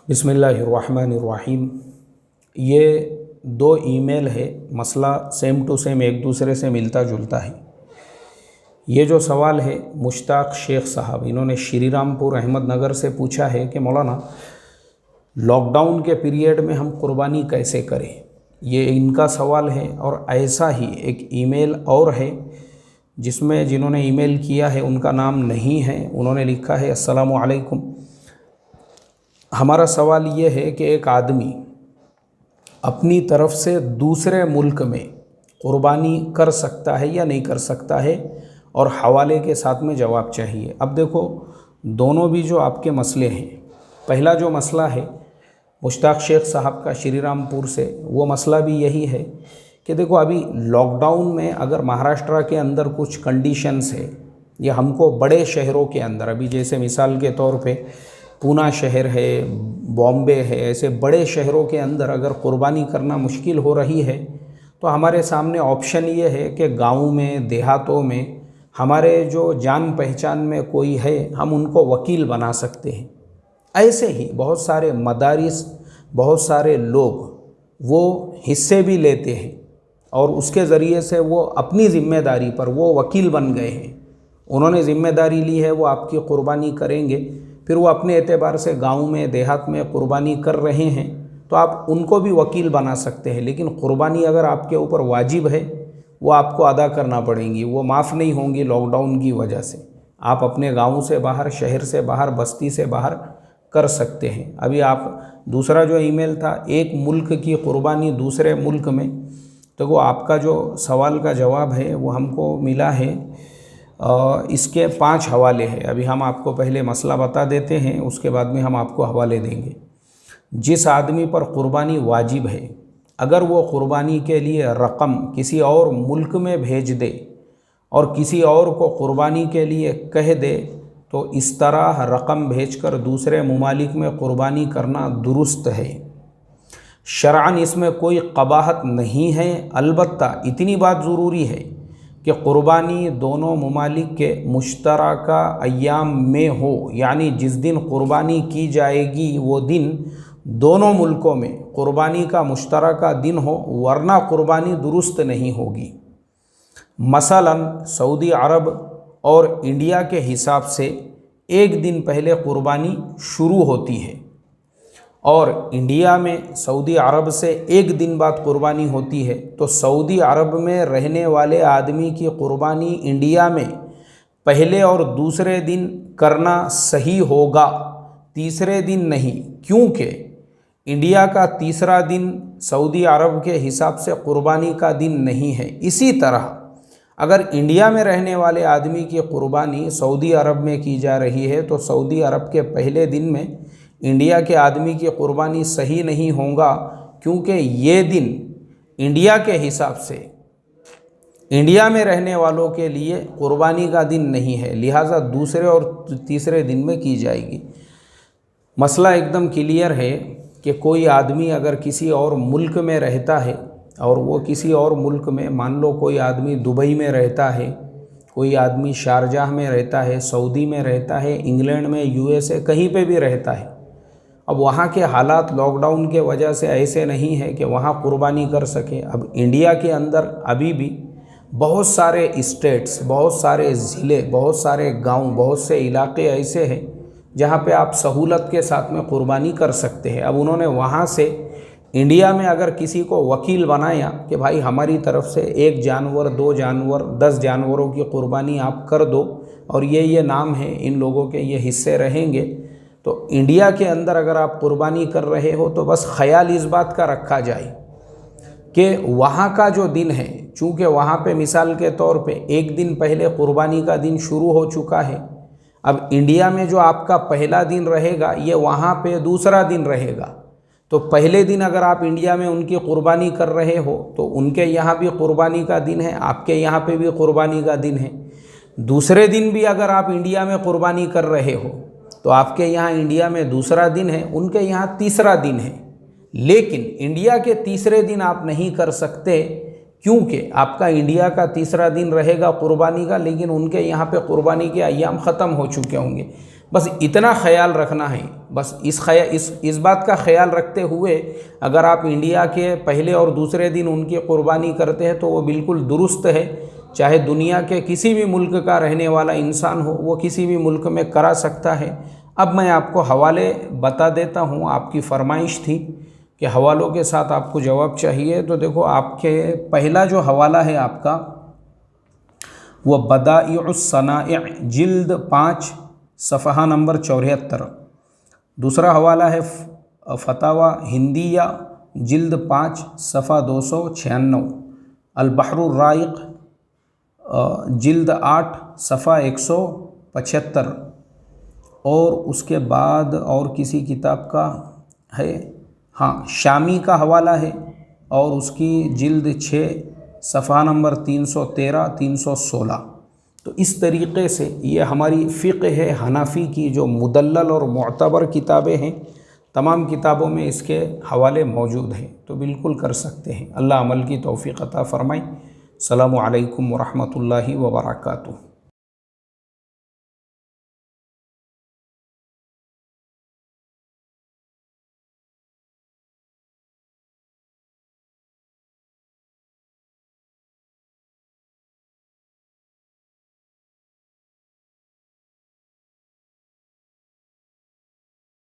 बिस्मिल्लाहिर्रहमानिर्रहीम। ये दो ईमेल है, मसला सेम टू सेम एक दूसरे से मिलता जुलता है। ये जो सवाल है मुश्ताक शेख साहब, इन्होंने श्री रामपुर अहमदनगर से पूछा है कि मौलाना लॉकडाउन के पीरियड में हम कुर्बानी कैसे करें। ये इनका सवाल है। और ऐसा ही एक ईमेल और है जिसमें जिन्होंने ईमेल किया है उनका नाम नहीं है। उन्होंने लिखा है, अस्सलामु अलैकुम, हमारा सवाल ये है कि एक आदमी अपनी तरफ से दूसरे मुल्क में कुर्बानी कर सकता है या नहीं कर सकता है, और हवाले के साथ में जवाब चाहिए। अब देखो, दोनों भी जो आपके मसले हैं, पहला जो मसला है मुश्ताक शेख साहब का श्री रामपुर से, वो मसला भी यही है कि देखो अभी लॉकडाउन में अगर महाराष्ट्र के अंदर कुछ कंडीशंस है या हमको बड़े शहरों के अंदर, अभी जैसे मिसाल के तौर पे पूना शहर है, बॉम्बे है, ऐसे बड़े शहरों के अंदर अगर कुर्बानी करना मुश्किल हो रही है तो हमारे सामने ऑप्शन ये है कि गाँव में, देहातों में हमारे जो जान पहचान में कोई है, हम उनको वकील बना सकते हैं। ऐसे ही बहुत सारे मदारिस, बहुत सारे लोग वो हिस्से भी लेते हैं और उसके ज़रिए से वो अपनी ज़िम्मेदारी पर वो वकील बन गए हैं। उन्होंने ज़िम्मेदारी ली है, वो आपकी कुर्बानी करेंगे, फिर वो अपने एतबार से गांव में, देहात में कुर्बानी कर रहे हैं, तो आप उनको भी वकील बना सकते हैं। लेकिन कुर्बानी अगर आपके ऊपर वाजिब है, वो आपको अदा करना पड़ेंगी, वो माफ़ नहीं होंगी लॉकडाउन की वजह से। आप अपने गाँव से बाहर, शहर से बाहर, बस्ती से बाहर कर सकते हैं। अभी आप दूसरा जो ईमेल था, एक मुल्क की कुर्बानी दूसरे मुल्क में, तो वो आपका जो सवाल का जवाब है वो हमको मिला है। इसके 5 हवाले हैं। अभी हम आपको पहले मसला बता देते हैं, उसके बाद में हम आपको हवाले देंगे। जिस आदमी पर कुर्बानी वाजिब है, अगर वो कुर्बानी के लिए रकम किसी और मुल्क में भेज दे और किसी और को कुर्बानी के लिए कह दे, तो इस तरह रकम भेजकर दूसरे मुमालिक में कुर्बानी करना दुरुस्त है। शरअन इसमें कोई कबाहत नहीं है। अलबत्ता इतनी बात ज़रूरी है कि कुर्बानी दोनों मुमालिक के मुश्तरका अय्याम में हो, यानी जिस दिन कुर्बानी की जाएगी वो दिन दोनों मुल्कों में कुर्बानी का मुश्तरका दिन हो, वरना कुर्बानी दुरुस्त नहीं होगी। मसलन सऊदी अरब और इंडिया के हिसाब से एक दिन पहले कुर्बानी शुरू होती है और इंडिया में सऊदी अरब से एक दिन बाद कुर्बानी होती है, तो सऊदी अरब में रहने वाले आदमी की कुर्बानी इंडिया में पहले और दूसरे दिन करना सही होगा, तीसरे दिन नहीं, क्योंकि इंडिया का तीसरा दिन सऊदी अरब के हिसाब से कुर्बानी का दिन नहीं है। इसी तरह अगर इंडिया में रहने वाले आदमी की कुर्बानी सऊदी अरब में की जा रही है, तो सऊदी अरब के पहले दिन में इंडिया के आदमी की कुर्बानी सही नहीं होगा, क्योंकि ये दिन इंडिया के हिसाब से इंडिया में रहने वालों के लिए कुर्बानी का दिन नहीं है, लिहाजा दूसरे और तीसरे दिन में की जाएगी। मसला एकदम क्लियर है कि कोई आदमी अगर किसी और मुल्क में रहता है और वो किसी और मुल्क में, मान लो कोई आदमी दुबई में रहता है, कोई आदमी शारजाह में रहता है, सऊदी में रहता है, इंग्लैंड में, यूएसए, कहीं पे भी रहता है। अब वहाँ के हालात लॉकडाउन के वजह से ऐसे नहीं है कि वहाँ कुर्बानी कर सके। अब इंडिया के अंदर अभी भी बहुत सारे स्टेट्स, बहुत सारे ज़िले, बहुत सारे गांव, बहुत से इलाके ऐसे हैं जहाँ पे आप सहूलत के साथ में कुर्बानी कर सकते हैं। अब उन्होंने वहाँ से इंडिया में अगर किसी को वकील बनाया कि भाई हमारी तरफ से 1 जानवर, 2 जानवर, 10 जानवरों की कुर्बानी आप कर दो और ये नाम है, इन लोगों के ये हिस्से रहेंगे, तो इंडिया के अंदर अगर आप कुर्बानी कर रहे हो तो बस ख्याल इस बात का रखा जाए कि वहाँ का जो दिन है, चूँकि वहाँ पे मिसाल के तौर पे एक दिन पहले कुर्बानी का दिन शुरू हो चुका है, अब इंडिया में जो आपका पहला दिन रहेगा ये वहाँ पे दूसरा दिन रहेगा। तो पहले दिन अगर आप इंडिया में उनकी कुर्बानी कर रहे हो तो उनके यहाँ भी कुर्बानी का दिन है, आपके यहाँ पे भी कुर्बानी का दिन है। दूसरे दिन भी अगर आप इंडिया में कुर्बानी कर रहे हो तो आपके यहाँ इंडिया में दूसरा दिन है, उनके यहाँ तीसरा दिन है। लेकिन इंडिया के तीसरे दिन आप नहीं कर सकते, क्योंकि आपका इंडिया का तीसरा दिन रहेगा कुर्बानी का, लेकिन उनके यहाँ पे कुर्बानी के अय्याम ख़त्म हो चुके होंगे। بس اتنا خیال رکھنا ہے، بس اس بات کا خیال رکھتے ہوئے اگر آپ انڈیا کے پہلے اور دوسرے دن ان کی قربانی کرتے ہیں تو وہ بالکل درست ہے، چاہے دنیا کے کسی بھی ملک کا رہنے والا انسان ہو وہ کسی بھی ملک میں کرا سکتا ہے۔ اب میں آپ کو حوالے بتا دیتا ہوں، آپ کی فرمائش تھی کہ حوالوں کے ساتھ آپ کو جواب چاہیے، تو دیکھو آپ کے پہلا جو حوالہ ہے آپ کا وہ بدائع الصنائع جلد 5 صفحہ نمبر 74۔ دوسرا حوالہ ہے فتاوی ہندیہ جلد 5 صفحہ 296، البحر الرائق جلد 8 صفحہ 175، اور اس کے بعد اور کسی کتاب کا ہے، ہاں شامی کا حوالہ ہے اور اس کی جلد 6 صفحہ نمبر 313 316۔ تو اس طریقے سے یہ ہماری فقہ حنفی کی جو مدلل اور معتبر کتابیں ہیں، تمام کتابوں میں اس کے حوالے موجود ہیں، تو بالکل کر سکتے ہیں۔ اللہ عمل کی توفیق عطا فرمائے۔ السلام علیکم ورحمۃ اللہ وبرکاتہ۔